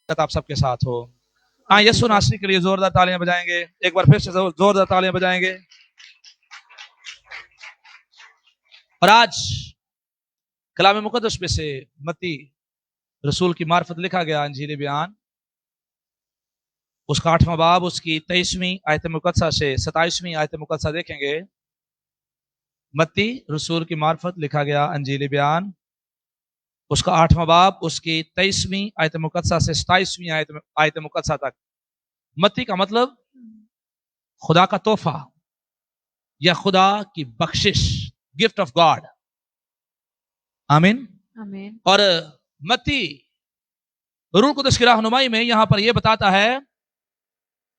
आप सबके साथ हो। हाँ, यीशु नासरी के लिए जोरदार तालियां बजाएंगे, एक बार फिर से जोरदार तालियां बजाएंगे। और आज कलाम मुकद्दस में से मत्ती रसूल की मार्फत लिखा गया अंजील बयान, उसका 8वां बाब, उसकी 23वीं आयत मुकद्दसा से 27वीं आयत मुकद्दसा देखेंगे। मत्ती रसूल की मार्फत लिखा गया अंजील बयान, उसका 8वां बाब, उसकी 23वीं आयत मुकद्दसा से 27वीं आयत मुकद्दसा तक। मत्ती का मतलब खुदा का तोहफा या खुदा की बख्शिश, गिफ्ट ऑफ गॉड। आमीन आमीन। और मत्ती रूह कुदस की रहनुमाई में यहां पर यह बताता है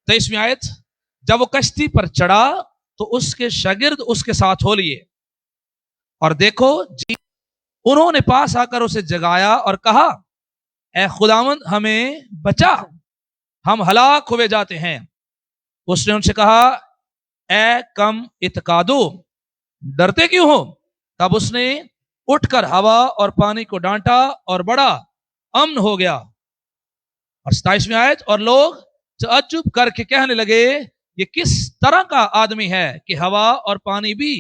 23वीं आयत, जब वो कश्ती पर चढ़ा तो उसके शागिर्द उसके साथ हो लिए, और देखो जी उन्होंने पास आकर उसे जगाया और कहा, ए खुदावंद हमें बचा, हम हलाक हुए जाते हैं। उसने उनसे कहा, ए कम इत्कादो, डरते क्यों हो? तब उसने उठकर हवा और पानी को डांटा और बड़ा अमन हो गया। और 27वीं आयत, और लोग तअज्जुब करके कहने लगे, ये किस तरह का आदमी है कि हवा और पानी भी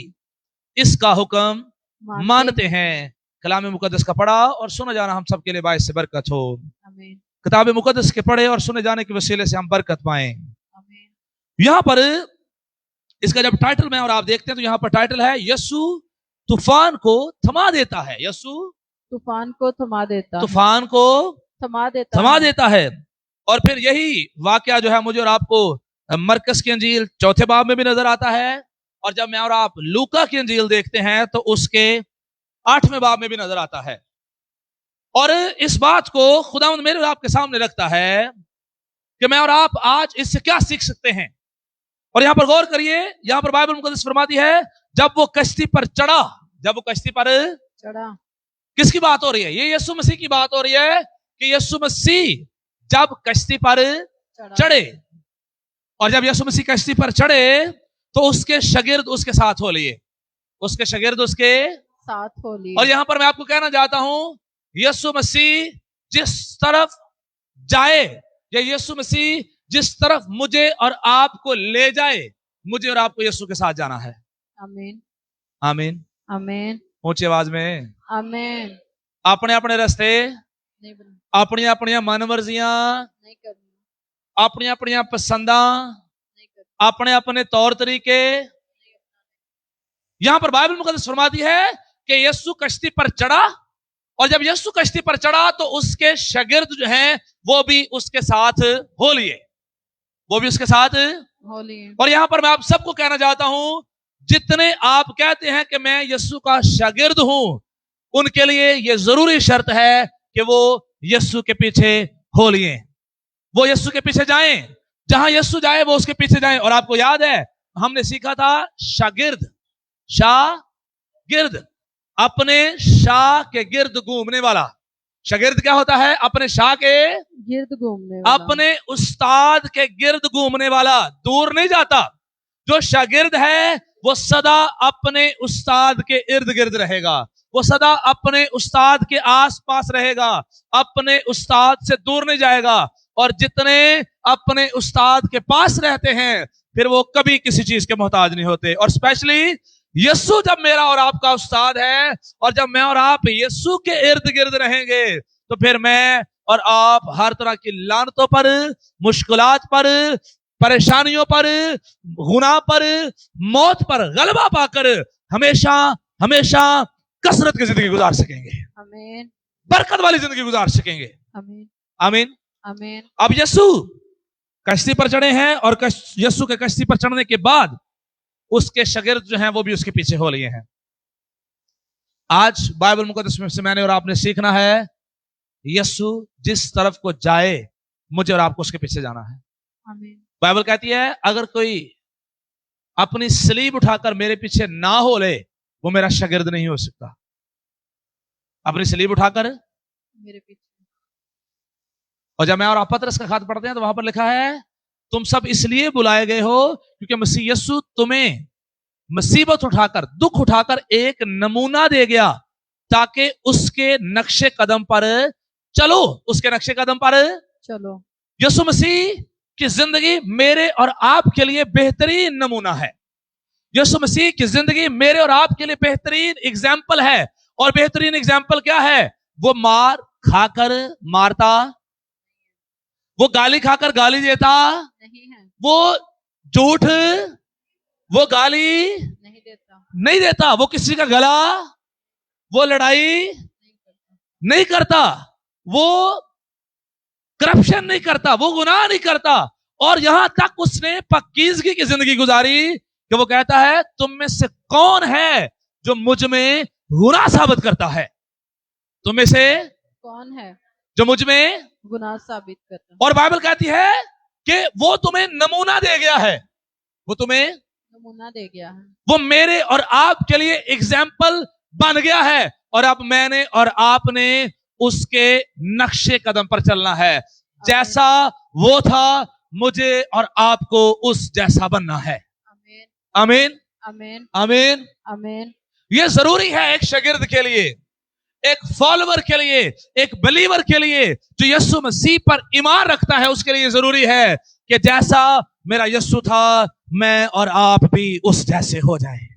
इसका हुक्म मानते हैं। कलाम मुकद्दस का पढ़ा और सुना जाना हम सबके लिए बाइस से बरकत हो। आमीन। किताब मुकद्दस के पढ़े और सुने जाने के वसीले से हम बरकत पाएं। आमीन। यहां पर इसका जब टाइटल में और आप देखते हैं तो यहां पर टाइटल है, यीशु तूफान को थमा देता है। यीशु तूफान को थमा देता तूफान को थमा देता है। और फिर यही वाकया जो है मुझे और आपको मरकस की अंजील 4थे बाब में भी नजर आता है, और जब मैं और आप लूका की अंजील देखते हैं तो उसके 8वें बाब में भी नजर आता है। और इस बात को खुदावंद मेरे और आपके सामने रखता है कि मैं और आप आज इससे क्या सीख सकते हैं। और यहां पर गौर करिए, यहां पर बाइबल मुकद्दस फरमाती है, जब वो कश्ती पर चढ़ा, जब वो कश्ती पर चढ़ा, किसकी बात हो रही है? ये यीशु मसीह की बात हो रही है कि यीशु मसीह जब कश्ती पर चढ़े, और जब यीशु मसीह कश्ती पर चढ़े तो उसके शागिर्द उसके साथ हो लिए, उसके शागिर्द उसके साथ हो लिए। और यहां पर मैं आपको कहना चाहता हूं, यीशु मसीह जिस तरफ जाए, या यीशु मसीह जिस तरफ मुझे और आपको ले जाए, मुझे और आपको यीशु के साथ जाना है। आमीन। आमीन। आमीन। ऊंची आवाज में आमीन। अपने अपने रास्ते, नहीं करनी, अपनी अपनी मनमर्जियां, नहीं करनी, अपनी अपनी पसंदा, नहीं करनी, अपने अपने तौर तरीके। यहां पर बाइबल मुकद्दस फरमाती है कि यीशु कश्ती पर चढ़ा, और जब यीशु कश्ती पर चढ़ा तो उसके शागिर्द जो हैं वो भी उसके साथ हो लिए, वो भी उसके साथ हो लिए। और यहां पर मैं आप सबको कहना चाहता हूं, जितने आप कहते हैं कि मैं यीशु का शागिर्द हूं, उनके लिए यह जरूरी शर्त है कि वो यीशु के पीछे हो लिए, वो यीशु के पीछे जाएं, जहां यीशु जाए वो उसके पीछे जाएं। और आपको याद है हमने सीखा था शागिर्द, शागिर्द अपने शाह के गिर्द घूमने वाला। शागिर्द क्या होता है? अपने शाह के गिर्द घूमने वाला, अपने उस्ताद के गिर्द घूमने वाला, दूर नहीं जाता। जो शागिर्द है वो सदा अपने उस्ताद के इर्द गिर्द रहेगा, वो सदा अपने उस्ताद के आसपास रहेगा, अपने उस्ताद से दूर नहीं जाएगा। और जितने अपने उस्ताद के पास रहते हैं फिर वो कभी किसी चीज के मोहताज नहीं होते। और स्पेशली यीशु जब मेरा और आपका उस्ताद है, और जब मैं और आप यीशु के इर्द गिर्द रहेंगे तो फिर मैं और आप हर तरह की लानतों पर, मुश्किलात पर, परेशानियों पर, गुनाह पर, मौत पर गलबा पाकर हमेशा हमेशा कसरत की जिंदगी गुजार सकेंगे, आमीन, बरकत वाली जिंदगी गुजार सकेंगे। आमीन, आमीन। आमीन। अब यीशु कश्ती पर चढ़े हैं, और यीशु के कश्ती पर चढ़ने के बाद उसके शागिर्द जो हैं वो भी उसके पीछे हो लिए हैं। आज बाइबल मुकद्दस में से मैंने और आपने सीखना है, यीशु जिस तरफ को जाए मुझे और आपको उसके पीछे जाना है। आमीन। बाइबल कहती है, अगर कोई अपनी सलीब उठाकर मेरे पीछे ना हो ले वो मेरा शागिर्द नहीं हो सकता। अपनी सलीब उठाकर मेरे पीछे। और जब मैं और आप पतरस का खत पढ़ते हैं तो वहां पर लिखा है, तुम सब इसलिए बुलाए गए हो क्योंकि मसीह यीशु तुम्हें मुसीबत उठाकर, दुख उठाकर एक नमूना दे गया, ताकि उसके नक्शे कदम पर चलो उसके नक्शे कदम पर। चलो। यीशु मसीह की जिंदगी मेरे और आपके लिए बेहतरीन नमूना है। यीशु मसीह की जिंदगी मेरे और आपके लिए बेहतरीन एग्जाम्पल है। और बेहतरीन एग्जाम्पल क्या है? वो मार खाकर मारता, वो गाली खाकर गाली देता, नहीं है। वो झूठ, वो गाली नहीं देता। नहीं देता, वो किसी का गला, वो लड़ाई नहीं करता। नहीं करता, वो करप्शन नहीं करता, वो गुनाह नहीं करता। और यहां तक उसने पाकीज़गी की जिंदगी गुजारी कि वो कहता है तुम में से कौन है जो मुझ में गुनाह साबित करता है? तुम में से कौन है जो मुझ में गुनाह साबित करता? और बाइबल कहती है कि वो तुम्हें नमूना दे गया है, वो तुम्हें नमूना दे गया है। वो मेरे और आपके लिए एग्जाम्पल बन गया है। और अब मैंने और आपने उसके नक्शे कदम पर चलना है। जैसा वो था मुझे और आपको उस जैसा बनना है। आमीन। आमीन आमीन। आमीन। आमीन। ये जरूरी है एक शागिर्द के लिए, एक फॉलोवर के लिए, एक बिलीवर के लिए जो यीशु मसीह पर ईमान रखता है। उसके लिए जरूरी है कि जैसा मेरा यीशु था मैं और आप भी उस जैसे हो जाए।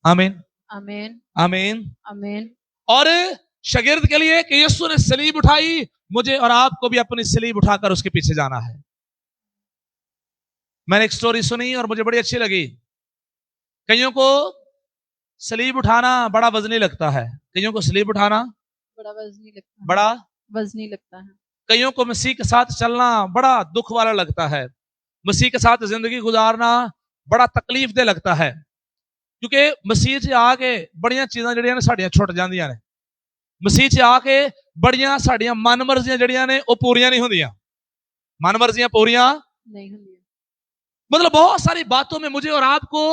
आमीन आमीन। आमीन। आमीन। और शागिर्द के लिए कि यीशु ने सलीब उठाई, मुझे और आपको भी अपनी सलीब उठाकर उसके पीछे जाना है। मैंने एक स्टोरी सुनी और मुझे बड़ी अच्छी लगी। कईयों को सलीब उठाना बड़ा वजनी लगता है, कईयों को सलीब उठाना बड़ा वजनी लगता है। बड़ा वजनी लगता है। कईयों को मसीह के साथ चलना बड़ा दुख वाला लगता है। मसीह के साथ जिंदगी गुजारना बड़ा तकलीफ दे लगता है, क्योंकि मसीह च आके बड़ियां चीज़ां जड़ियां ने साड़ियां छुट जांदियां ने। मसीह च आके बड़ियां साड़ियां मन मर्जियां जड़ियां ने वो पूरियां नहीं होंदियां। मन मर्जियां पूरियां नहीं होंदी। मतलब बहुत सारी बातों में मुझे और आपको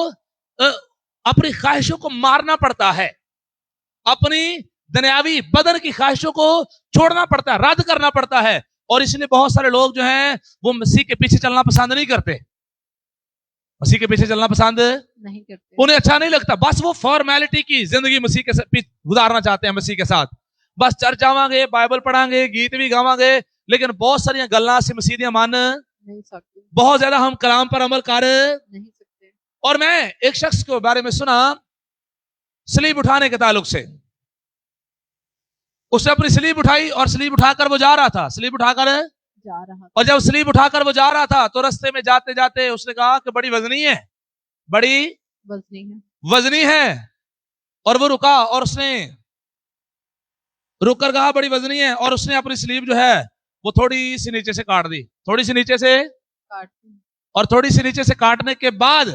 अपनी ख्वाहिशों को मारना पड़ता है, अपनी दुनियावी बदन की ख्वाहिशों को छोड़ना पड़ता है, रद्द करना पड़ता है। और इसलिए बहुत सारे लोग जो हैं वो मसीह के पीछे चलना पसंद नहीं करते, मसीह के पीछे चलना पसंद नहीं करते, उन्हें अच्छा नहीं लगता। बस वो फॉर्मेलिटी की जिंदगी मसीह के गुजारना चाहते हैं, मसीह के साथ बस चर्च जावांगे, बाइबल पढ़ांगे, गीत भी गावांगे, लेकिन बहुत सारी गल्लां से मसीह दियां मन नहीं सकते, बहुत ज्यादा हम कलाम पर अमल कर नहीं सकते। और मैं एक शख्स के बारे में सुना सलीब उठाने के ताल्लुक से। उसने अपनी सलीब उठाई और सलीब उठाकर वो जा रहा था, सलीब उठाकर जा रहा था। और जब सलीब उठाकर वो जा रहा था तो रास्ते में जाते जाते उसने कहा कि बड़ी वजनी है, बड़ी वजनी है, वजनी है। और वो रुका और उसने रुक कर कहा बड़ी वजनी है, और उसने अपनी सलीब जो है वो थोड़ी सी नीचे से काट दी, थोड़ी सी नीचे से काट दी। और थोड़ी सी नीचे से काटने के बाद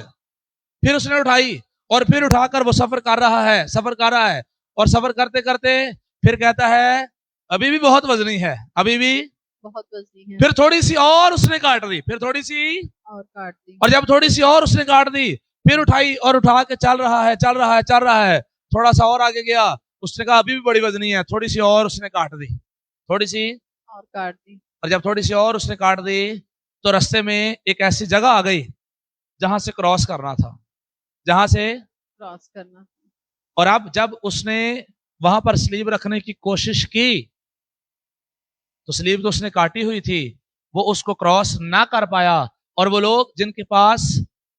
फिर उसने उठाई और फिर उठाकर वो सफर कर रहा है, सफर कर रहा है। और सफर करते करते फिर कहता है अभी भी बहुत वजनी है, अभी भी बहुत वजनी है। फिर थोड़ी सी और उसने काट दी, फिर थोड़ी सी और काट दी। और जब थोड़ी सी और उसने काट दी फिर उठाई और उठा के चल रहा है, चल रहा है, चल रहा है। थोड़ा सा और आगे गया, उसने कहा अभी भी बड़ी वजनी है, थोड़ी सी और उसने काट दी, थोड़ी सी और काट दी। और जब थोड़ी सी और उसने काट दी तो रास्ते में एक ऐसी जगह आ गई जहां से क्रॉस करना था, जहां से क्रॉस करना। और अब जब उसने वहां पर स्लीब रखने की कोशिश की तो स्लीब तो उसने काटी हुई थी, वो उसको क्रॉस ना कर पाया। और वो लोग जिनके पास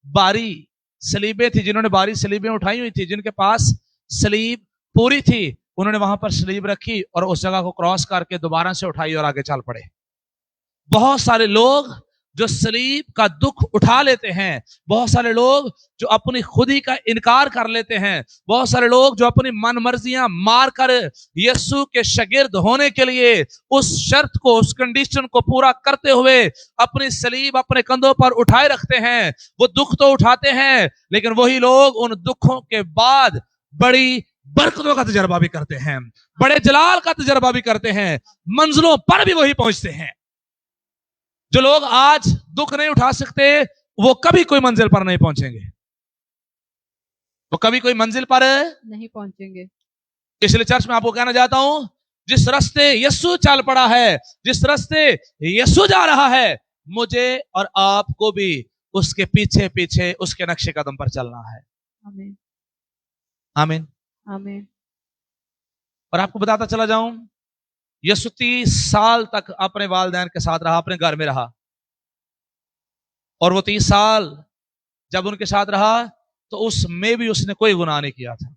बारी सलीबें थी, जिन्होंने बारी सलीबें उठाई हुई थी, जिनके पास सलीब पूरी थी, उन्होंने वहां पर सलीब रखी और उस जगह को क्रॉस करके दोबारा से उठाई और आगे चल पड़े। बहुत सारे लोग जो सलीब का दुख उठा लेते हैं, बहुत सारे लोग जो अपनी खुदी का इनकार कर लेते हैं, बहुत सारे लोग जो अपनी मन मर्जियां मारकर यीशु के शागिर्द होने के लिए उस शर्त को, उस कंडीशन को पूरा करते हुए अपनी सलीब अपने कंधों पर उठाए रखते हैं। वो दुख तो उठाते हैं, लेकिन वही लोग उन दुखों के बाद बड़ी बरकतों का तजर्बा भी करते हैं, बड़े जलाल का तजर्बा भी करते हैं, मंजिलों पर भी वही पहुंचते हैं। जो लोग आज दुख नहीं उठा सकते वो कभी कोई मंजिल पर नहीं पहुंचेंगे, वो कभी कोई मंजिल पर नहीं पहुंचेंगे। इसलिए चर्च में आपको कहना चाहता हूं, जिस रास्ते यीशु चल पड़ा है, जिस रास्ते यीशु जा रहा है, मुझे और आपको भी उसके पीछे पीछे उसके नक्शे कदम पर चलना है। आमीन। आमीन। आमीन। और आपको बताता चला जाऊं, यीशु 30 साल तक अपने वालिदैन के साथ रहा, अपने घर में रहा। और वो 30 साल जब उनके साथ रहा तो उसमें भी उसने कोई गुनाह नहीं किया था।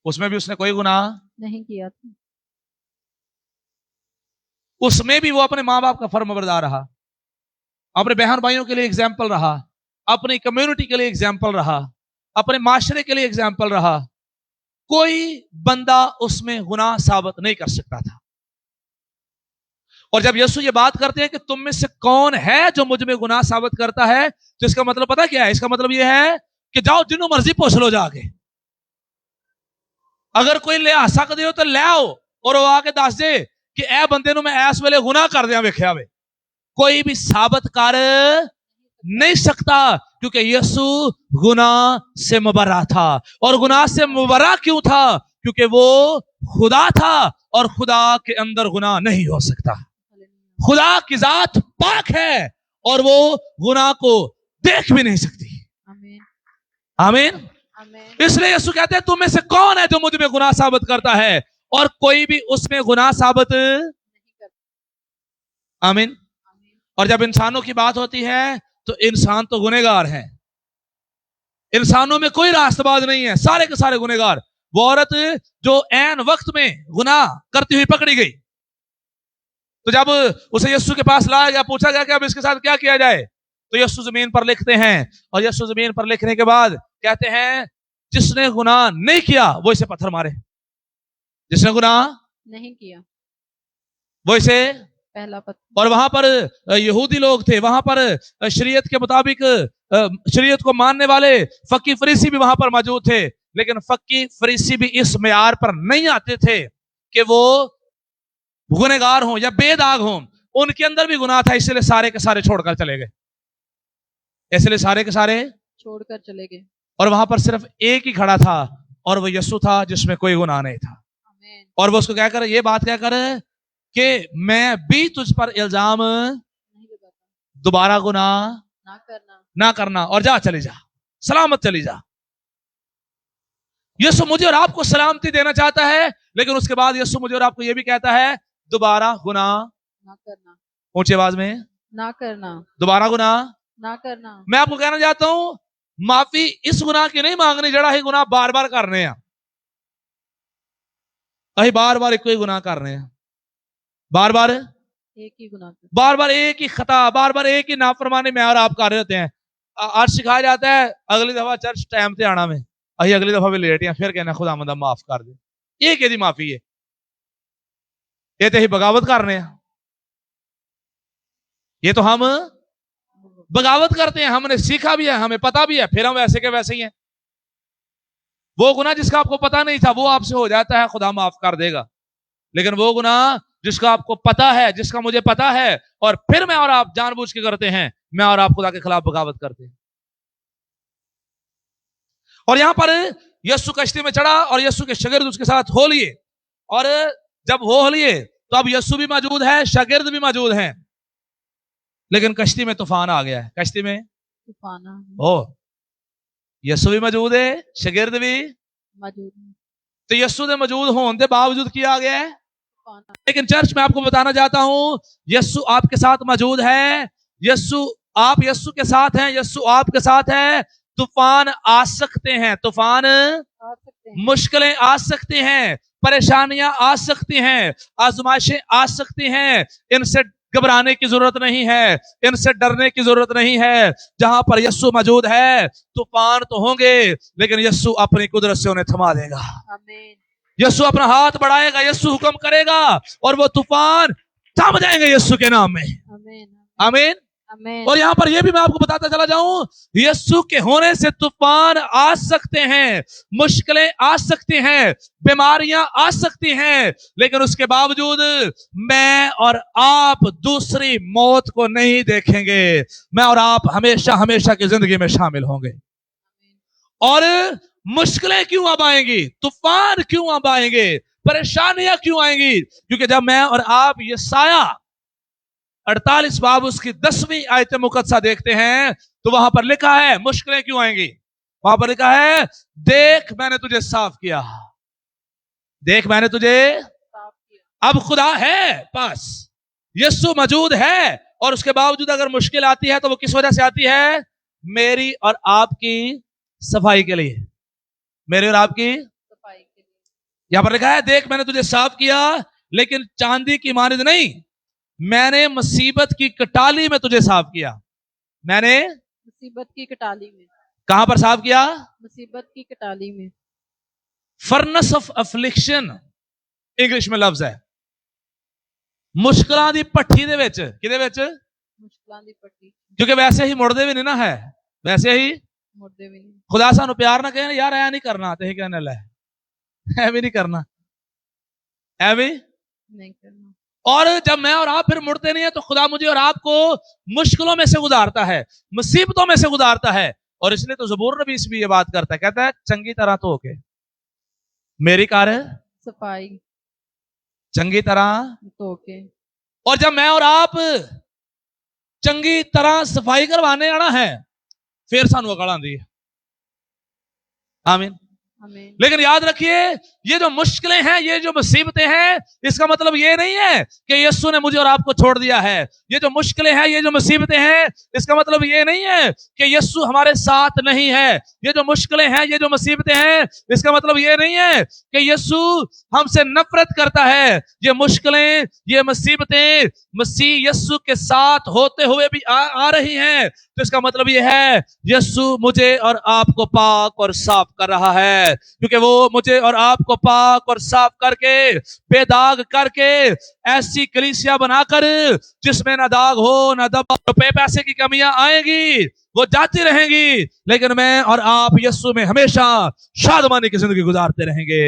उसमें भी उसने कोई गुनाह नहीं किया था। उसमें भी वो अपने माँ बाप का फर्माबरदार रहा, अपने बहन भाइयों के लिए एग्जाम्पल रहा, अपनी कम्युनिटी के लिए एग्जाम्पल रहा, अपने माशरे के लिए एग्जाम्पल रहा। कोई बंदा उसमें गुनाह साबित नहीं कर सकता था। और जब यीशु ये बात करते हैं कि तुम में से कौन है जो मुझ में गुनाह साबित करता है, तो इसका मतलब पता क्या है? इसका मतलब ये है कि जाओ जिन्हों मर्जी पूछ लो जाके, अगर कोई ले आ सकते हो तो ले आओ और वो आके दस दे कि ए बंदे नु मैं इस वेले गुनाह कर दिया वेख्या वे। कोई भी साबित कर नहीं सकता, क्योंकि यीशु गुनाह से मुबर्रा था। और गुनाह से मुबर्रा क्यों था? क्योंकि वो खुदा था और खुदा के अंदर गुनाह नहीं हो सकता। खुदा की जात पाक है और वो गुनाह को देख भी नहीं सकती। आमीन। आमीन। आमीन। इसलिए यीशु कहते हैं तुम में से कौन है जो मुझ में गुनाह साबित करता है, और कोई भी उसमें गुनाह साबित नहीं करता। आमीन। आमीन। और जब इंसानों की बात होती है तो इंसान तो गुनहगार है। इंसानों में कोई रास्तबाज नहीं है, सारे के सारे गुनहगार। वो औरत जो ऐन वक्त में गुनाह करती हुई पकड़ी गई, तो जब उसे यीशु के पास लाया गया, पूछा गया कि अब इसके साथ क्या किया जाए, तो यीशु जमीन पर लिखते हैं। और यीशु जमीन पर लिखने के बाद कहते हैं जिसने गुनाह नहीं किया वो इसे पत्थर मारे। जिसने गुनाह नहीं किया वो इसे पहला पत्थर। और वहां पर यहूदी लोग थे, वहां पर शरीयत के मुताबिक शरीयत को मानने वाले फकी फरीसी भी वहां पर मौजूद थे। लेकिन फकी फरीसी भी इस मेयार पर नहीं आते थे कि वो गुनहगार हों या बेदाग हों। उनके अंदर भी गुनाह था, इसलिए सारे के सारे छोड़कर चले गए। इसलिए सारे के सारे छोड़कर चले गए। और वहां पर सिर्फ एक ही खड़ा था और वो यीशु था जिसमें कोई गुनाह नहीं था। आमीन। और वो उसको कहकर ये बात कहकर कि मैं भी तुझ पर इल्जाम नहीं लगाता, दोबारा गुनाह ना करना और जा, चली जा, सलामत चली जा। यीशु मुझे और आपको सलामती देना चाहता है, लेकिन उसके बाद यीशु मुझे और आपको यह भी कहता है दोबारा गुनाह ना करना, ऊंची आवाज में, ना करना, दोबारा गुनाह ना करना। मैं आपको कहना चाहता हूं माफी इस गुनाह की नहीं मांगनी जड़ा ही गुनाह बार बार करने हैं। अही बार बार एक ही गुनाह कर रहे हैं, बार बार एक ही गुनाह करना, बार बार एक ही खता, बार बार एक ही नाफरमानी में और आप कर रहे होते हैं। आज सिखाया जाता है अगली दफा चर्च टाइम से आना में, अही अगली दफा भी लेट या फिर कहना खुदा मदा माफ कर दे। ये कहती माफी है, ये तो ही बगावत कर रहे हैं। ये तो हम बगावत करते हैं, हमने सीखा भी है, हमें पता भी है, फिर हम वैसे के वैसे ही हैं। वो गुनाह जिसका आपको पता नहीं था वो आपसे हो जाता है, खुदा माफ कर देगा। लेकिन वो गुनाह जिसका आपको पता है, जिसका मुझे पता है, और फिर मैं और आप जानबूझ के करते हैं, मैं और आप खुदा के खिलाफ बगावत करते हैं। और यहां पर यीशु कश्ती में चढ़ा और यीशु के शागिर्द उसके साथ हो लिए। और जब हो लिए तो अब यीशु भी मौजूद है, शागिर्द भी मौजूद हैं। लेकिन कश्ती में तूफान आ गया है। कश्ती में तूफान आ गया, ओ यीशु भी मौजूद है, शागिर्द भी मौजूद है, तो यीशु के मौजूद होने के बावजूद किया गया है। तूफान आ लेकिन चर्च में आपको बताना चाहता हूं यीशु आपके साथ मौजूद है, यीशु आप यीशु के साथ हैं, यीशु आपके साथ है। तूफान आ सकते हैं, तूफान सकते हैं, मुश्किलें आ सकती हैं, परेशानियां आ सकती हैं, आजमाइशें आ सकती हैं। इनसे घबराने की जरूरत नहीं है, इनसे डरने की जरूरत नहीं है। जहां पर यीशु मौजूद है तूफान तो होंगे, लेकिन यीशु अपनी कुदरत से उन्हें थमा देगा। आमीन, यीशु अपना हाथ बढ़ाएगा, यीशु हुक्म करेगा और वो तूफान थम जाएंगे यीशु के नाम में। आमीन, आमीन। आमीन। और यहां पर यह भी मैं आपको बताता चला जाऊं, यीशु के होने से तूफान आ सकते हैं, मुश्किलें आ सकती हैं, बीमारियां आ सकती हैं, लेकिन उसके बावजूद मैं और आप दूसरी मौत को नहीं देखेंगे। मैं और आप हमेशा हमेशा की जिंदगी में शामिल होंगे। और मुश्किलें क्यों अब आएंगी, तूफान क्यों अब आएंगे, परेशानियां क्यों आएंगी? क्योंकि जब मैं और आप यशाया 48 बाब उसकी 10वीं आयत मुकद्दसा देखते हैं तो वहां पर लिखा है मुश्किलें क्यों आएंगी। वहां पर लिखा है देख मैंने तुझे साफ किया, देख मैंने तुझे साफ अब खुदा है पास, यीशु मौजूद है, और उसके बावजूद अगर मुश्किल आती है तो वो किस वजह से आती है? मेरी और आपकी सफाई के लिए, मेरी और आपकी सफाई के लिए। यहां पर लिखा है, देख मैंने तुझे साफ किया, लेकिन चांदी की मानिंद नहीं, मैंने मुसीबत की कटाली में तुझे साफ किया। मैंने मुसीबत की कटाली में। कहां पर साफ किया? मुसीबत की कटाली में। फर्नेस ऑफ अफ्लिक्शन इंग्लिश में लफ्ज है। मुश्किलों की भट्ठी दे विच, किदे विच? मुश्किलों की पट्टी। क्योंकि वैसे ही मुड़दे भी नहीं ना है, वैसे ही मुर्दे भी नहीं। खुदा सानू प्यार ना कहे यार ऐ नहीं करना, तो कहने लै ऐ भी नहीं करना, ऐ भी नहीं करना। और जब मैं और आप फिर मुड़ते नहीं है तो खुदा मुझे और आपको मुश्किलों में से गुजारता है, मुसीबतों में से गुजारता है। और इसलिए तो ज़बूर नबी इसमें ये बात करता है, कहता है चंगी तरह धो के मेरी कार सफाई चंगी तरह धो के। और जब मैं और आप चंगी तरह सफाई करवाने आना है फिर सानू अकल आती है। आमीन। आमीन। लेकिन याद रखिए, ये जो मुश्किलें हैं, ये जो मुसीबतें हैं, इसका मतलब ये नहीं है कि यीशु ने मुझे और आपको छोड़ दिया है। ये जो मुश्किलें हैं, ये जो मुसीबतें हैं, इसका मतलब ये नहीं है कि यीशु हमारे साथ नहीं है। ये जो मुश्किलें हैं, ये जो मुसीबतें हैं, इसका मतलब ये नहीं है कि यीशु हमसे नफरत करता है। ये मुश्किलें, ये मुसीबतें मसीह यीशु के साथ होते हुए भी आ रही हैं, तो इसका मतलब ये है यीशु मुझे और आपको पाक और साफ कर रहा है, क्योंकि वो मुझे और आपको पाक और साफ करके, बेदाग करके ऐसी कलीसिया बनाकर जिसमें ना दाग हो ना दबाव, रुपए पैसे की कमियां आएंगी वो जाती रहेंगी, लेकिन मैं और आप यीशु में हमेशा शादमानी की जिंदगी गुजारते रहेंगे।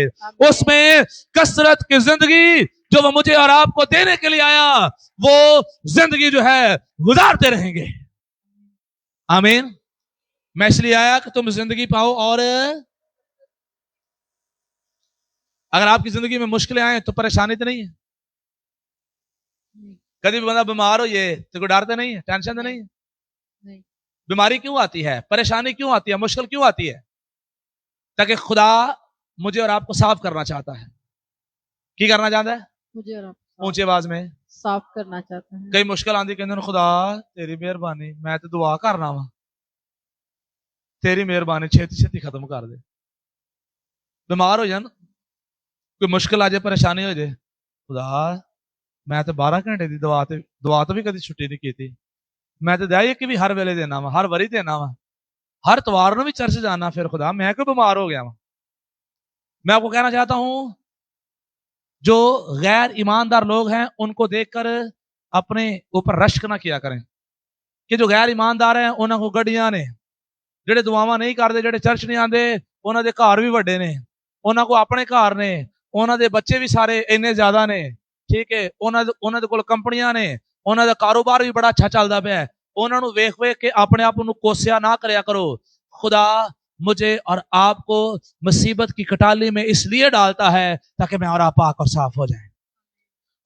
उसमें कसरत की जिंदगी जो वो मुझे और आपको देने के लिए आया, वो जिंदगी जो है गुजारते रहेंगे। आमीन। मैं इसलिए आया कि तुम जिंदगी पाओ, और अगर आपकी जिंदगी में मुश्किलें आए तो परेशानी तो नहीं है? कभी भी बंदा बीमार हो ये तो कोई डरते नहीं है, टेंशन तो नहीं है? नहीं। बीमारी क्यों आती है, परेशानी क्यों आती है, मुश्किल क्यों आती है? ताकि खुदा मुझे और आपको साफ करना चाहता है। की करना चाहता है? मुझे और आपको ऊंची आवाज में साफ करना चाहता है। कई मुश्किल आंदी, कहते खुदा तेरी मेहरबानी, मैं तो दुआ करना वा, तेरी मेहरबानी छेती छेती खत्म कर दे। बीमार हो जाए, कोई मुश्किल आ जाए, परेशानी हो जाए, खुदा मैं तो 12 घंटे की दुआ तो भी कभी छुट्टी नहीं की थी, मैं तो दया कि भी हर वेले देना वा, हर वरी देना वा, हर त्वार में भी चर्च जाना, फिर खुदा मैं क्यों बीमार हो गया वा? मैं आपको कहना चाहता हूं, जो गैर ईमानदार लोग हैं उनको देखकर अपने ऊपर रश्क ना किया करें, कि जो गैर ईमानदार हैं उन्होंने गड्डियां ने, ਜਿਹੜੇ ਦੁਆਵਾਂ ਨਹੀਂ ਕਰਦੇ, ਜਿਹੜੇ ਚਰਚ ਨਹੀਂ ਆਉਂਦੇ, ਉਹਨਾਂ ਦੇ ਘਰ ਵੀ ਵੱਡੇ ਨੇ, ਉਹਨਾਂ ਕੋ ਆਪਣੇ ਘਰ ਨੇ, ਉਹਨਾਂ ਦੇ ਬੱਚੇ ਵੀ ਸਾਰੇ ਇੰਨੇ ਜ਼ਿਆਦਾ ਨੇ, ਠੀਕ ਹੈ, ਉਹਨਾਂ ਦੇ ਕੋਲ ਕੰਪਨੀਆਂ ਨੇ, ਉਹਨਾਂ ਦਾ ਕਾਰੋਬਾਰ ਵੀ ਬੜਾ ਅੱਛਾ ਚੱਲਦਾ ਪਿਆ। ਉਹਨਾਂ ਨੂੰ ਵੇਖ ਵੇਖ ਕੇ ਆਪਣੇ ਆਪ ਨੂੰ ਕੋਸਿਆ ਨਾ ਕਰਿਆ करो। खुदा मुझे और आपको मुसीबत की कटाली में इसलिए डालता है ताकि मैं और आप पाक और साफ हो जाएं,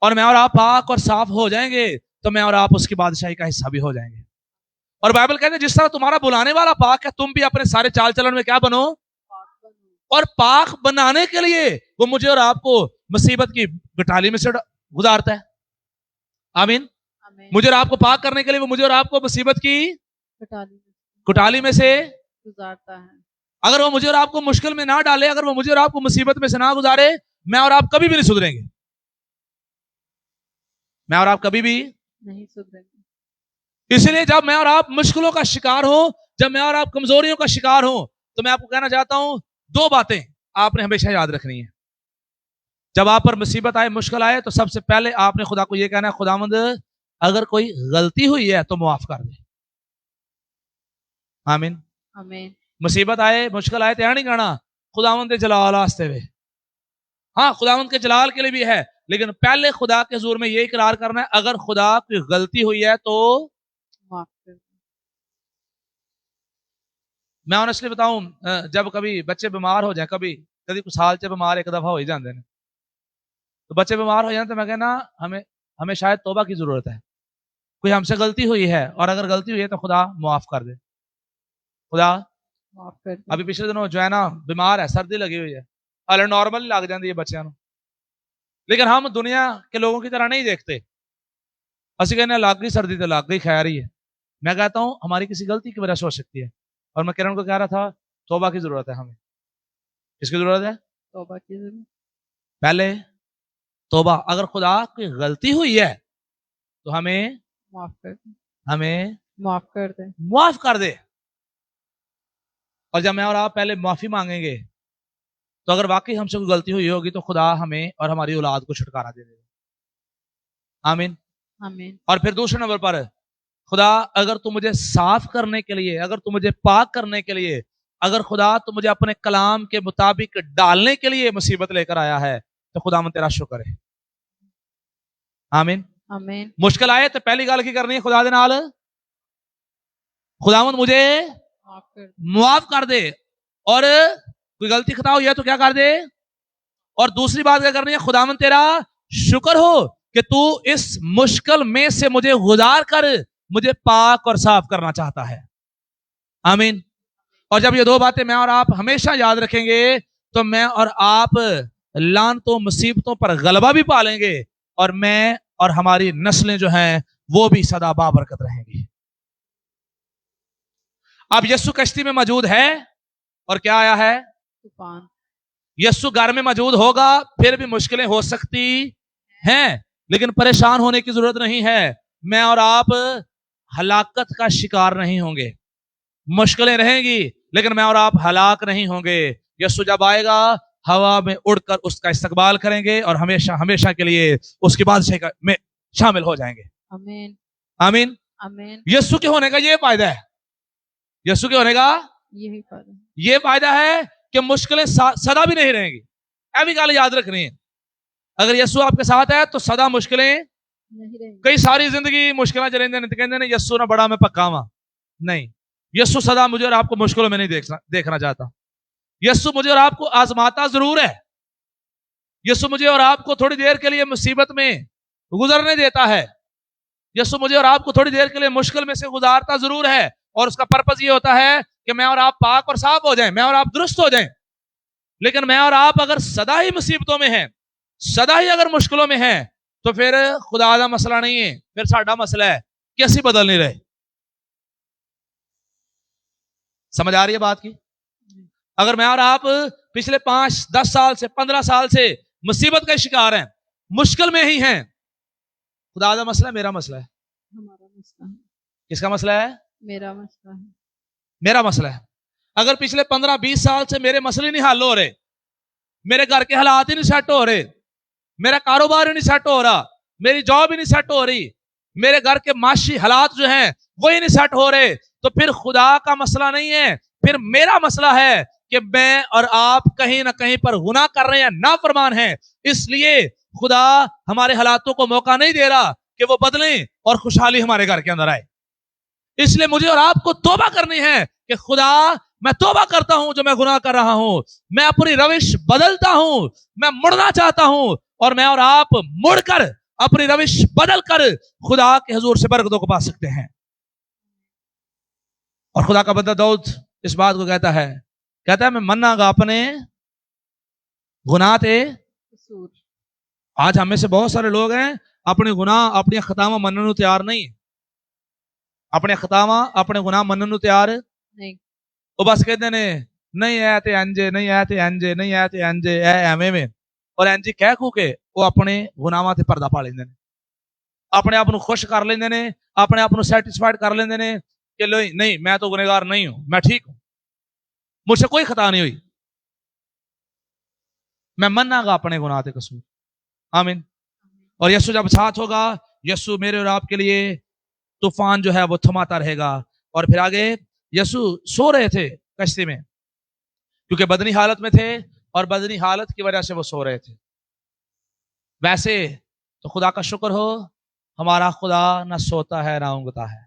और मैं और आप पाक और साफ हो जाएंगे तो मैं और आप उसकी बादशाही का हिस्सा भी हो जाएंगे। और बाइबल कहते हैं जिस तरह तुम्हारा बुलाने वाला पाक है, तुम भी अपने सारे चाल चलन में क्या बनो? और पाक बनाने के लिए वो मुझे और आपको मुसीबत की गटाली में से गुजारता है। आमीन। मुझे और आपको पाक करने के लिए वो मुझे और आपको मुसीबत की गटाली में से गुजारता है। अगर वो मुझे और आपको मुश्किल में ना डाले, अगर वो मुझे और आपको मुसीबत में से ना गुजारे, मैं और आप कभी भी नहीं सुधरेंगे। मैं और आप कभी भी नहीं सुधरेंगे। इसलिए जब मैं और आप मुश्किलों का शिकार हो, जब मैं और आप कमजोरियों का शिकार हो, तो मैं आपको कहना चाहता हूं, दो बातें आपने हमेशा याद रखनी है। जब आप पर मुसीबत आए, मुश्किल आए, तो सबसे पहले आपने खुदा को यह कहना है, खुदावंद अगर कोई गलती हुई है तो माफ कर दे। आमीन। आमीन। मुसीबत आए, मुश्किल आए तो यह नहीं कहना खुदावंद के जलाल आस्ते हुए, हाँ खुदावंद के जलाल के लिए भी है, लेकिन पहले खुदा के हुजूर में यह इकरार करना है, अगर खुदा कोई गलती हुई है तो माफ कर। मैं ऑनेस्टली बताऊं, जब कभी बच्चे बीमार हो जाए, कभी कुछ साल से बीमार एक दफा हो ही जाते हैं, तो बच्चे बीमार हो जाए तो मैं कहना हमें शायद तौबा की जरूरत है। कोई हमसे गलती हुई है, और अगर गलती हुई है तो खुदा माफ कर दे, खुदा माफ कर दे। अभी पिछले दिनों जो है ना बीमार है, सर्दी लगी हुई है, हाले नॉर्मल लग जाती है बच्चों को, लेकिन हम दुनिया के लोगों की तरह नहीं देखते। असि कहने लग गई सर्दी तो लग गई, खैर ही है। मैं कहता हूं हमारी किसी गलती की वजह से हो सकती है। और मैं किरण को कह रहा था तौबा की जरूरत है हमें। किसकी जरूरत है? तौबा की जरूरत। पहले तौबा। अगर खुदा की गलती हुई है तो हमें माफ कर दे, हमें माफ कर दे। माफ कर दे। और जब मैं और आप पहले माफी मांगेंगे तो अगर वाकई हमसे कोई गलती हुई होगी तो खुदा हमें और हमारी औलाद को छुटकारा दे देगा। आमीन। आमीन। और फिर दूसरे नंबर पर, खुदा अगर तू मुझे साफ करने के लिए, अगर तू मुझे पाक करने के लिए, अगर खुदा तू मुझे अपने कलाम के मुताबिक डालने के लिए मुसीबत लेकर आया है तो खुदा मन तेरा शुक्र है। आमीन। आमीन। मुश्किल आए तो पहली गल की करनी है खुदा दे नाल, खुदावन मुझे माफ कर दे। मुआफ कर दे। और कोई गलती खता हुई है तो क्या कर दे। और दूसरी बात क्या करनी है, खुदावन तेरा शुक्र हो कि तू इस मुश्किल में से मुझे गुजार कर मुझे पाक और साफ करना चाहता है। आमीन। और जब ये दो बातें मैं और आप हमेशा याद रखेंगे तो मैं और आप लानतों मुसीबतों पर गलबा भी पालेंगे और मैं और हमारी नस्लें जो हैं वो भी सदा बाबरकत रहेंगी। अब यस्सु कश्ती में मौजूद है और क्या आया है? तूफान। यस्सु घर में मौजूद होगा, फिर भी मुश्किलें हो सकती हैं, लेकिन परेशान होने की जरूरत नहीं है। मैं और आप हलाकत का शिकार नहीं होंगे। मुश्किलें रहेंगी लेकिन मैं और आप हलाक नहीं होंगे। यस्सु जब आएगा हवा में उड़कर उसका इस्तकबाल करेंगे और हमेशा हमेशा के लिए उसकी बादशाही में शामिल हो जाएंगे। आमीन। आमीन। आमीन। यस्सु के होने का ये फायदा है, यस्सु के होने का यही फायदा, ये फायदा है कि मुश्किलें सदा भी नहीं रहेंगी। ऐसी गल याद रखनी है, अगर यस्सु आपके साथ है तो सदा मुश्किलें नहीं रहेंगी। कई सारी जिंदगी मुश्किलें चलेंगे नहीं, कहते ने यस्सु ना बड़ा मैं पक्का वा। नहीं, यस्सु सदा मुझे और आपको मुश्किलों में नहीं देखना चाहता। यस्सु मुझे और आपको आजमाता जरूर है। यस्सु मुझे और आपको थोड़ी देर के लिए मुसीबत में गुजरने देता है। यस्सु मुझे और आपको थोड़ी देर के लिए मुश्किल में से गुजारता जरूर है और उसका पर्पस ये होता है कि मैं और आप पाक और साफ हो जाएं, मैं और आप दुरुस्त हो जाएं। लेकिन मैं और आप अगर सदा ही मुसीबतों में हैं, सदा ही अगर मुश्किलों में हैं, तो फिर खुदा का मसला नहीं है, फिर साडा मसला है कि असि बदल नहीं रहे। समझ आ रही है बात की? अगर मैं और आप पिछले 5, 10 साल से 15 साल से मुसीबत का शिकार हैं, मुश्किल में ही हैं, खुदा का मसला है, मेरा मसला है? हमारा मसला है। किसका मसला है? मेरा मसला है। मेरा मसला है। अगर पिछले 15-20 साल से मेरे मसले नहीं हल हो रहे, मेरे घर के हालात ही नहीं सेट हो रहे, मेरा कारोबार ही नहीं सेट हो रहा, मेरी जॉब ही नहीं सेट हो रही, मेरे घर के माशी हालात जो हैं वो ही नहीं सेट हो रहे, तो फिर खुदा का मसला नहीं है, फिर मेरा मसला है कि मैं और आप कहीं ना कहीं पर गुनाह कर रहे हैं, नाफरमान हैं। इसलिए खुदा हमारे हालातों को मौका नहीं दे रहा कि वो बदलें और खुशहाली हमारे घर के अंदर आए। इसलिए मुझे और आपको तौबा करनी है कि खुदा मैं तौबा करता हूं जो मैं गुनाह कर रहा हूं, मैं अपनी रविश बदलता हूं, मैं मुड़ना चाहता हूं और मैं और आप मुड़कर अपनी रविश बदल कर खुदा के हुजूर से बरकतों को पा सकते हैं। और खुदा का बंदा दाऊद इस बात को कहता है मैं मन्नागा अपने गुनाह ते कसूर। आज हमें से बहुत सारे लोग हैं अपने गुनाह अपनी खतावां मनने को तैयार नहीं, अपने खतावां अपने गुनाह मनने को तैयार नहीं। वो बस कहते ने नहीं है ते अंजे, नहीं है ते अंजे, नहीं है ते अंजे, एवें में और इंज कह कू के वो अपने गुनाहां ते पर्दा पा लेंदे ने, अपने आप को खुश कर लेंदे ने, अपने आप को सैटिस्फाइड कर लेंदे ने कि लो नहीं मैं तो गुनहगार नहीं हूं, मैं ठीक हूं, मुझसे कोई खता नहीं हुई, मैं मन्नागा अपने गुनाह ते कसूर। आमीन। और यीशु जब साथ होगा, यीशु मेरे और आपके लिए तूफान जो है वो थमाता रहेगा। और फिर आगे यीशु सो रहे थे कश्ती में क्योंकि बदनी हालत में थे और बदनी हालत की वजह से वो सो रहे थे। वैसे तो खुदा का शुक्र हो, हमारा खुदा ना सोता है ना ऊँघता है,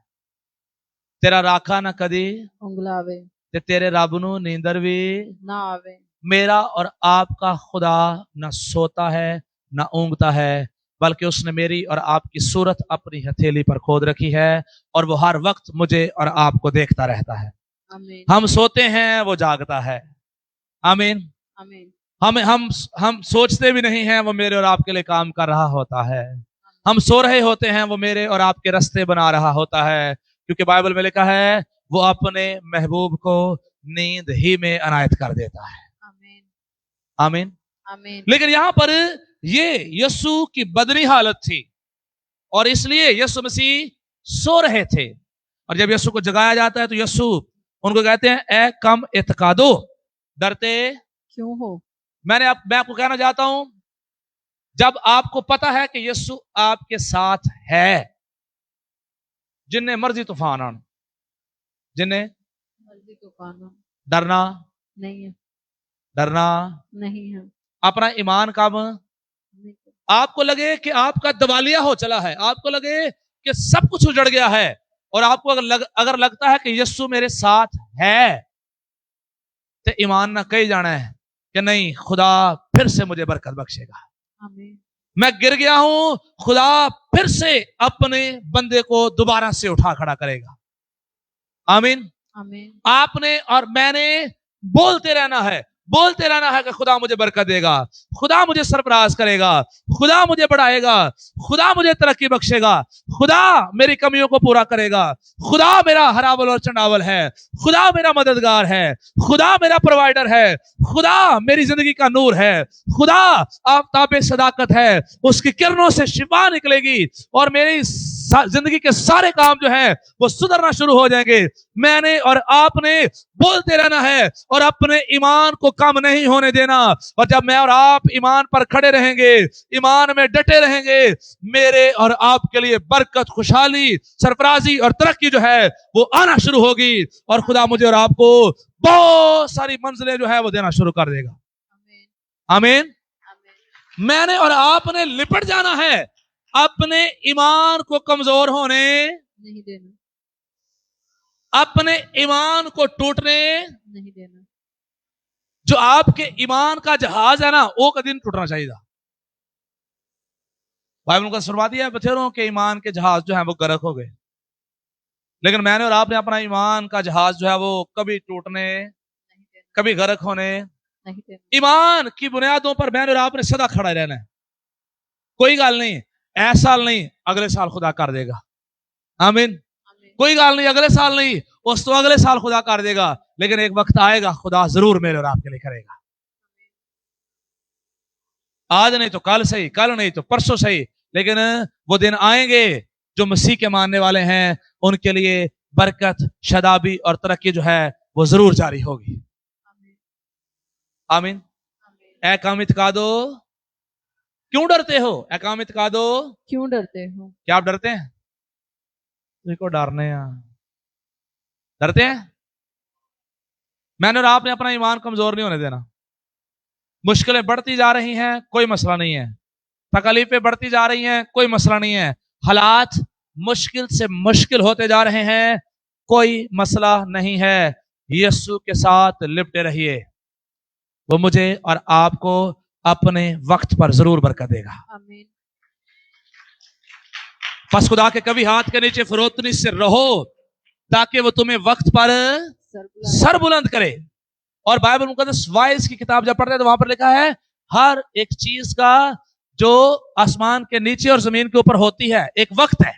तेरा राखा ना कदी उंगलावे ते तेरे रब नू नींदर भी ना आवे। मेरा और आपका खुदा ना सोता है ना ऊँघता है, बल्कि उसने मेरी और आपकी सूरत अपनी हथेली पर खोद रखी है और वो हर वक्त मुझे और आपको देखता रहता है। आमीन। हम सोते हैं वो जागता है। आमीन। आमीन। हम सोचते भी नहीं हैं वो मेरे और आपके लिए काम कर रहा होता है। हम सो रहे होते हैं वो मेरे और आपके रास्ते बना रहा होता है, क्योंकि बाइबल में लिखा है वो अपने महबूब को नींद ही में अनायत कर देता है। आमीन आमीन। आमीन। लेकिन यहां पर ये यीशु की बदनी हालत थी और इसलिए यीशु मसीह सो रहे थे। और जब यीशु को जगाया जाता है तो यीशु उनको कहते हैं ए कम इत्कादो, डरते क्यों हो? मैं आपको कहना चाहता हूं, जब आपको पता है कि यीशु आपके साथ है, जिन्हें मर्जी तूफान आन, जिन्हें मर्जी तूफान डरना नहीं है, डरना नहीं है, अपना ईमान कम, नहीं है। आपको लगे कि आपका दिवालिया हो चला है, आपको लगे कि सब कुछ उजड़ गया है, और आपको अगर लगता है कि यीशु मेरे साथ है, तो ईमान ना कही जाना है कि नहीं, खुदा फिर से मुझे बरकत बख्शेगा। आमीन। मैं गिर गया हूं, खुदा फिर से अपने बंदे को दोबारा से उठा खड़ा करेगा। आमीन। आमीन। आपने और मैंने बोलते रहना है, बोलते रहना है कि खुदा मुझे बरकत देगा, खुदा मुझे सरफराज करेगा, खुदा मुझे बढ़ाएगा, खुदा मुझे तरक्की बख्शेगा, खुदा मेरी कमियों को पूरा करेगा, खुदा मेरा हरावल और चंडावल है, खुदा मेरा मददगार है, खुदा मेरा प्रोवाइडर है, खुदा मेरी जिंदगी का नूर है, खुदा आफताब सदाकत है, उसकी किरणों से शिफा निकलेगी और मेरी जिंदगी के सारे काम जो है वो सुधरना शुरू हो जाएंगे। मैंने और आपने बोलते रहना है और अपने ईमान को कम नहीं होने देना। और जब मैं और आप ईमान पर खड़े रहेंगे, ईमान में डटे रहेंगे, मेरे और आपके लिए बरकत, खुशहाली, सरफराजी और तरक्की जो है वो आना शुरू होगी और खुदा मुझे और आपको बहुत सारी मंजिलें जो है वो देना शुरू कर देगा। आमीन। मैंने और आपने लिपट जाना है, अपने ईमान को कमजोर होने नहीं देना, अपने ईमान को टूटने नहीं देना। जो आपके ईमान का जहाज है ना, वो कभी नहीं टूटना चाहिए। बाइबल का फरमा दिया है बथेरों के ईमान के जहाज जो है वो गर्क हो गए, लेकिन मैंने और आपने अपना ईमान का जहाज जो है वो कभी टूटने, कभी गर्क होने नहीं देना। ईमान की बुनियादों पर मैंने और आपने सदा खड़ा रहना है। कोई गाल नहीं, ऐसा साल नहीं, अगले साल खुदा कर देगा। आमीन। कोई गाल नहीं, अगले साल नहीं, उस तो अगले साल खुदा कर देगा, लेकिन एक वक्त आएगा खुदा जरूर मेरे और आपके लिए करेगा। आज नहीं तो कल सही, कल नहीं तो परसों सही, लेकिन वो दिन आएंगे जो मसीह के मानने वाले हैं, उनके लिए बरकत, शदाबी और तरक्की जो है वो जरूर जारी होगी। आमीन। ए काम इत्कादो, क्यों डरते हो? ए काम इत्कादो, क्यों डरते हो? क्या आप डरते हैं? देखो डरने डरते हैं। मैंने और आपने अपना ईमान कमजोर नहीं होने देना। मुश्किलें बढ़ती जा रही हैं, कोई मसला नहीं है। तकलीफें बढ़ती जा रही हैं, कोई मसला नहीं है। हालात मुश्किल से मुश्किल होते जा रहे हैं, कोई मसला नहीं है। यीशु के साथ लिपटे रहिए, वो मुझे और आपको अपने वक्त पर जरूर बरकत देगा। आमीन। बस खुदा के कभी हाथ के नीचे फरोतनी से रहो ताकि वो तुम्हें वक्त पर सर बुलंद करे। और बाइबल मुकद्दस वाइज की किताब जब पढ़ते हैं तो वहां पर लिखा है हर एक चीज का जो आसमान के नीचे और जमीन के ऊपर होती है एक वक्त है,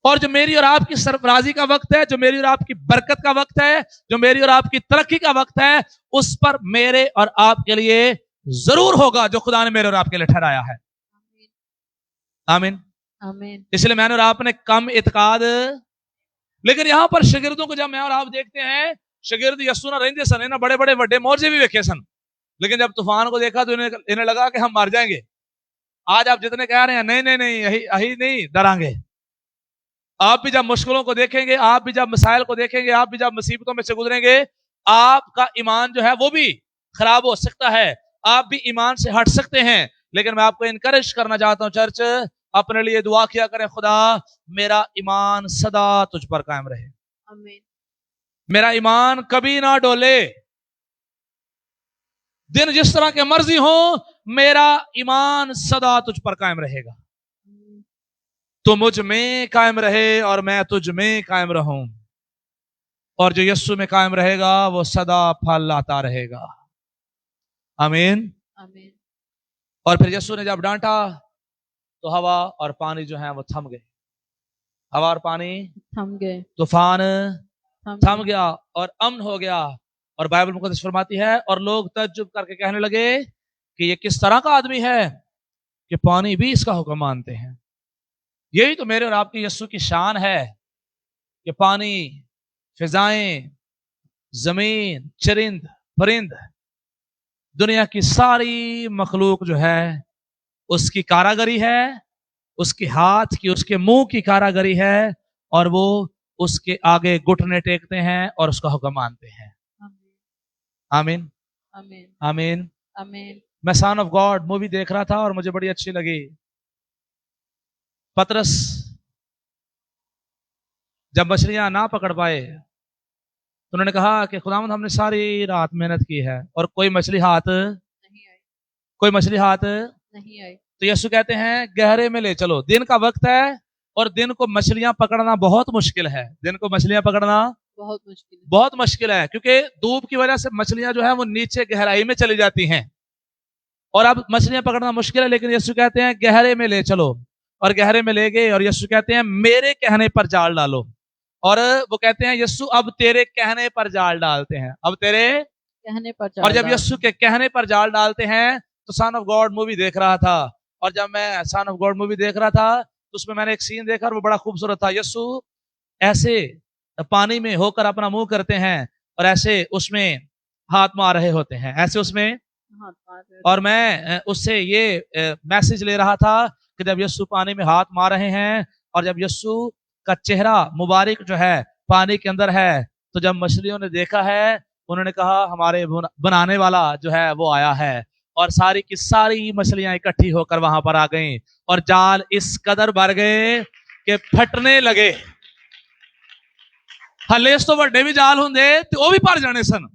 और जो मेरी और आपकी सरफराजी का वक्त है, जो मेरी और आपकी बरकत का वक्त है, जो मेरी और आपकी तरक्की का वक्त है, उस पर मेरे और आपके लिए जरूर होगा जो खुदा ने मेरे और आपके लिए ठहराया है। आमीन। आमीन। इसलिए मैंने और आपने कम इत्काद, लेकिन यहां पर शागिर्दों को जब मैं और आप देखते हैं, शागिर्द यीशु ना रहंदे सन, इन्हें बड़े बड़े वड्डे मौजे भी देखे सन, लेकिन जब तूफान को देखा तो इन्हें लगा कि हम मर जाएंगे। आज आप जितने कह रहे हैं नहीं नहीं नहीं यही नहीं, डरांगे। आप भी जब मुश्किलों को देखेंगे, आप भी जब मसाइल को देखेंगे, आप भी जब मुसीबतों में से गुजरेंगे, आपका ईमान जो है वो भी खराब हो सकता है, आप भी ईमान से हट सकते हैं। लेकिन मैं आपको इनकरेज करना चाहता हूं चर्च, अपने लिए दुआ किया करें, खुदा मेरा ईमान सदा तुझ पर कायम रहे। आमीन। मेरा ईमान कभी ना डोले, दिन जिस तरह के मर्जी हो, मेरा ईमान सदा तुझ पर कायम रहेगा। तो मुझ में कायम रहे और मैं तुझ में कायम रहूं, और जो यीशु में कायम रहेगा वो सदा फल लाता रहेगा। आमीन। आमीन। और फिर यीशु ने जब डांटा तो हवा और पानी जो है वो थम गए। हवा और पानी थम गए। तूफान थम गए। गया और अमन हो गया। और बाइबल मुकद्दस फरमाती है और लोग तज्जुब करके कहने लगे कि ये किस तरह का आदमी है कि पानी भी इसका हुक्म मानते हैं। यही तो मेरे और आपके यीशु की शान है कि पानी, फिजाएं, जमीन, चरिंद, परिंद, दुनिया की सारी मखलूक जो है उसकी कारागरी है, उसके हाथ की, उसके मुंह की कारागरी है, और वो उसके आगे घुटने टेकते हैं और उसका हुक्म मानते हैं। आमीन। आमीन। आमीन। आमीन। मैं सन ऑफ गॉड मूवी देख रहा था और मुझे बड़ी अच्छी लगी। पतरस जब मछलियां ना पकड़ पाए तो उन्होंने कहा कि खुदावंद हमने सारी रात मेहनत की है और कोई मछली हाथ नहीं आई। कोई मछली हाथ नहीं आई। तो यीशु कहते हैं गहरे में ले चलो। दिन का वक्त है और दिन को मछलियां पकड़ना बहुत मुश्किल है। दिन को मछलियां पकड़ना बहुत मुश्किल है। बहुत मुश्किल है, क्योंकि धूप की वजह से मछलियां जो है वो नीचे गहराई में चली जाती हैं और अब मछलियां पकड़ना मुश्किल है। लेकिन यीशु कहते हैं गहरे में ले चलो, और गहरे में ले गए और यीशु कहते हैं मेरे कहने पर जाल डालो। और वो कहते हैं यीशु अब तेरे कहने पर जाल डालते हैं, अब तेरे कहने पर जाल। और जब यीशु के कहने पर जाल डालते हैं तो सन ऑफ गॉड मूवी देख रहा था, और जब मैं सन ऑफ गॉड मूवी देख रहा था तो उसमें मैंने एक सीन देखा और वो बड़ा खूबसूरत था। यीशु ऐसे पानी में होकर अपना मुंह करते हैं और ऐसे उसमें हाथ मार रहे होते हैं, ऐसे उसमें हाथ मार रहे। और मैं उससे ये मैसेज ले रहा था कि जब यीशु पानी में हाथ मार रहे हैं और जब यीशु का चेहरा मुबारक जो है पानी के अंदर है, तो जब मछलियों ने देखा है उन्होंने कहा हमारे बनाने वाला जो है वो आया है, और सारी की सारी मछलियां इकट्ठी होकर वहां पर आ गईं और जाल इस कदर भर गए कि फटने लगे। हले इस तो बड़े भी जाल होंगे तो वो भी भर जाने सन,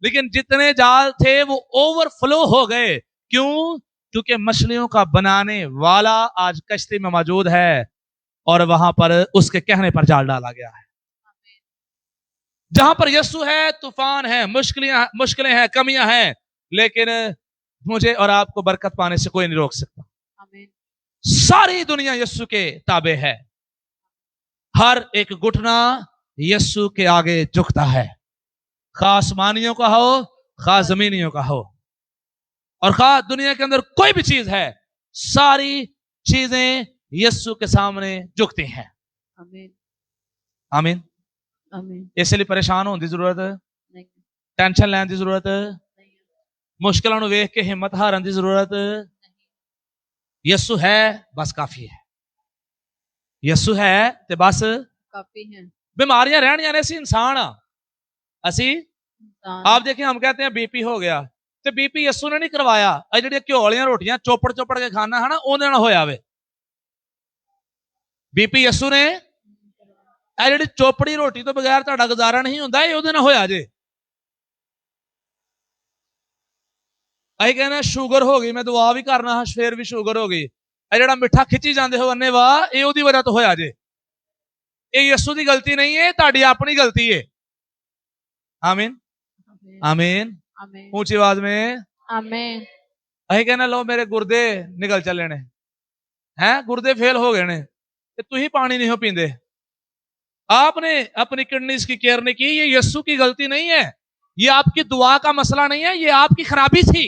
लेकिन जितने जाल थे वो ओवरफ्लो हो गए। क्यों? क्योंकि मछलियों का बनाने वाला आज कश्ती में मौजूद है और वहां पर उसके कहने पर जाल डाला गया है। जहां पर यीशु है तूफान है, मुश्किलें हैं, कमियां हैं, लेकिन मुझे और आपको बरकत पाने से कोई नहीं रोक सकता। आमीन। सारी दुनिया यीशु के ताबे है। हर एक घुटना यीशु के आगे झुकता है, खा आसमानियों का हो, खा जमीनियों का हो, और खा दुनिया के अंदर कोई भी चीज है, सारी चीजें यीशु के सामने झुकती हैं। आमीन। आमीन। आमीन। इसलिए परेशान होने की जरूरत नहीं। टेंशन लेने की जरूरत नहीं। मुश्किलों को वेख के हिम्मत हारन की जरूरत नहीं। यीशु है बस काफी है। यीशु है ते बस काफी है। बीमारियां रहनियां ने सी इंसान असी इंसान। आप देखें हम कहते हैं बीपी हो गया, तो बीपी यीशु ने नहीं करवाया। ਜਿਹੜੀ ਘਿਓ ਵਾਲੀਆਂ ਰੋਟੀਆਂ ਚੋਪੜ ਚੋਪੜ ਕੇ ਖਾਣਾ ਹੈ ਨਾ ਉਹਦੇ ਨਾਲ ਹੋਇਆ ਵੇ। बीपी यीशु ने ਇਹ ਜਿਹੜੀ ਚੋਪੜੀ ਰੋਟੀ ਤੋਂ ਬਗੈਰ ਤੁਹਾਡਾ ਗੁਜ਼ਾਰਾ ਨਹੀਂ ਹੁੰਦਾ, ਇਹ ਉਹਦੇ ਨਾਲ ਹੋਇਆ ਜੇ। ਅਸੀਂ ਕਹਿੰਦੇ ਸ਼ੂਗਰ ਹੋ ਗਈ, ਮੈਂ ਦੁਆ ਵੀ ਕਰਨਾ ਹਾਂ ਫੇਰ ਵੀ ਸ਼ੂਗਰ ਹੋ ਗਈ। ਇਹ ਜਿਹੜਾ ਮਿੱਠਾ ਖਿੱਚੀ ਜਾਂਦੇ ਹੋ ਅੰਨੇ ਵਾਹ, ਇਹ ਉਹਦੀ ਵਜ੍ਹਾ ਤੋਂ ਹੋਇਆ ਜੇ। ਇਹ ਯਿਸੂ ਦੀ ਗਲਤੀ ਨਹੀਂ ਹੈ, ਤੁਹਾਡੀ ਆਪਣੀ ਗਲਤੀ ਹੈ। आमीन। आमीन। ऊंची आवाज में आमीन। अही कहना लो मेरे गुर्दे निकल चले ने हैं, गुर्दे फेल हो गए ने, तू ही पानी नहीं हो पींदे। आपने अपनी किडनीज की केयर नहीं की, ये यीशु की गलती नहीं है, ये आपकी दुआ का मसला नहीं है, ये आपकी खराबी थी।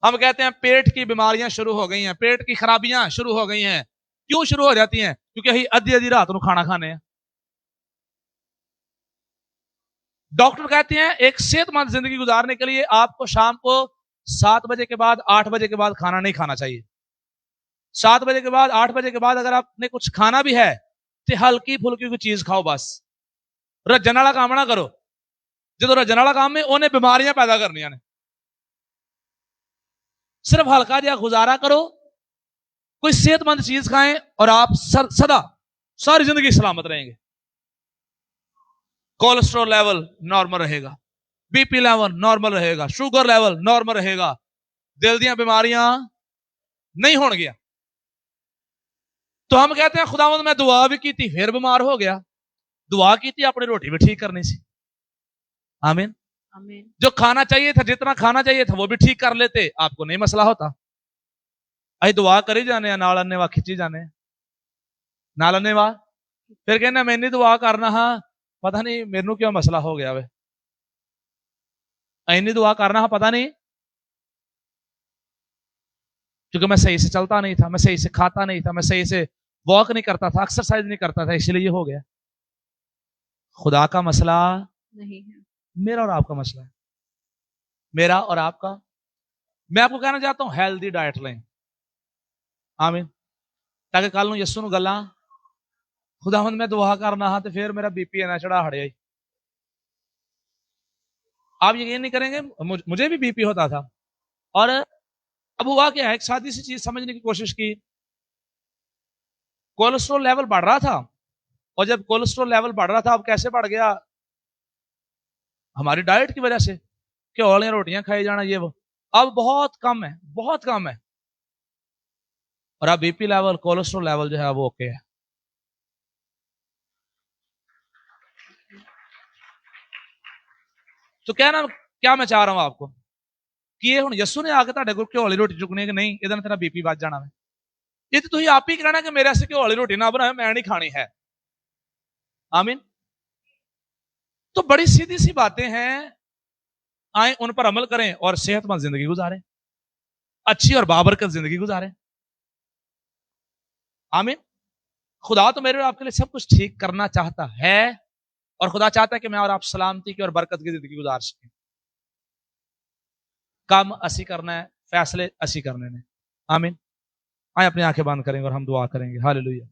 हम कहते हैं पेट की बीमारियां शुरू हो गई हैं, पेट की खराबियां शुरू हो गई हैं। क्यों शुरू हो जाती हैं? क्योंकि अही अद्धी अद्धी रात को खाना खाने हैं। डॉक्टर कहते हैं एक सेहतमंद जिंदगी गुजारने के लिए आपको शाम को 7 बजे के बाद 8 बजे के बाद खाना नहीं खाना चाहिए। 7 बजे के बाद 8 बजे के बाद अगर आपने कुछ खाना भी है तो हल्की फुल्की कोई चीज खाओ, बस रजन वाला काम ना करो। जो रजन वाला काम है उन्हें बीमारियां पैदा करनियां ने। सिर्फ हल्का जिहा गुजारा करो, कोई सेहतमंद चीज खाएं और आप सदा सारी जिंदगी सलामत रहेंगे। कोलेस्ट्रॉल लेवल नॉर्मल रहेगा, बीपी लेवल नॉर्मल रहेगा, शुगर लेवल नॉर्मल रहेगा, दिल दी बीमारियां नहीं होण गया। तो हम कहते हैं खुदावंद मैं दुआ भी की फिर बीमार हो गया, दुआ की अपनी रोटी भी ठीक करनी सी। आमीन। आमीन। जो खाना चाहिए था, जितना खाना चाहिए था वो भी ठीक कर लेते, आपको नहीं मसला होता। अं दुआ करी जाने, नाल अन्ने वा खिंची जाने, नाल अन्ने वा, फिर कहना मैंने दुआ करना, हाँ पता नहीं मेनू क्यों मसला हो गया वे, इन्नी दुआ करना, हाँ पता नहीं क्योंकि मैं सही से चलता नहीं था, मैं सही से खाता नहीं था, मैं सही से वॉक नहीं करता था, एक्सरसाइज नहीं करता था, इसलिए ये हो गया। खुदा का मसला नहीं है, मेरा और आपका मसला है, मेरा और आपका। मैं आपको कहना चाहता हूं हेल्दी डाइट लें, आमीन, ताकि कल यसू नूं गल्लां खुदावंद मैं दुआ करना हाँ तो फिर मेरा बीपी ना चढ़ा हड़िया। आप यकीन नहीं करेंगे, मुझे भी बीपी होता था, और अब हुआ क्या है, एक सादी सी चीज समझने की कोशिश की, कोलेस्ट्रॉल लेवल बढ़ रहा था, और जब कोलेस्ट्रॉल लेवल बढ़ रहा था, अब कैसे बढ़ गया, हमारी डाइट की वजह से, कि वाली रोटियां खाई जाना ये वो, अब बहुत कम है, बहुत कम है, और अब बीपी लेवल, कोलेस्ट्रॉल लेवल जो है वो ओके है। तो क्या मैं चाह रहा हूं आपको कि ये हुण यसू ने आके तुहाडे कोल घ्यो वाली रोटी चुकनी है कि नहीं, इहदे नाल तेरा बीपी वध जाना है, ये तो तुसीं आप ही कहना कि मेरे से घ्यो वाली रोटी ना बनाओ, मैं नहीं खानी है, आमीन। तो बड़ी सीधी सी बातें हैं, आए उन पर अमल करें और सेहतमंद जिंदगी गुजारें, अच्छी और बाबरकत जिंदगी गुजारें, आमीन। खुदा तो मेरे और आपके लिए सब कुछ ठीक करना चाहता है, और खुदा चाहता है कि मैं और आप सलामती की और बरकत की जिंदगी गुजार सकें। काम असी करना है, फैसले असी करने ने, आमीन। आए अपनी आंखें बंद करेंगे और हम दुआ करेंगे। हालेलुया।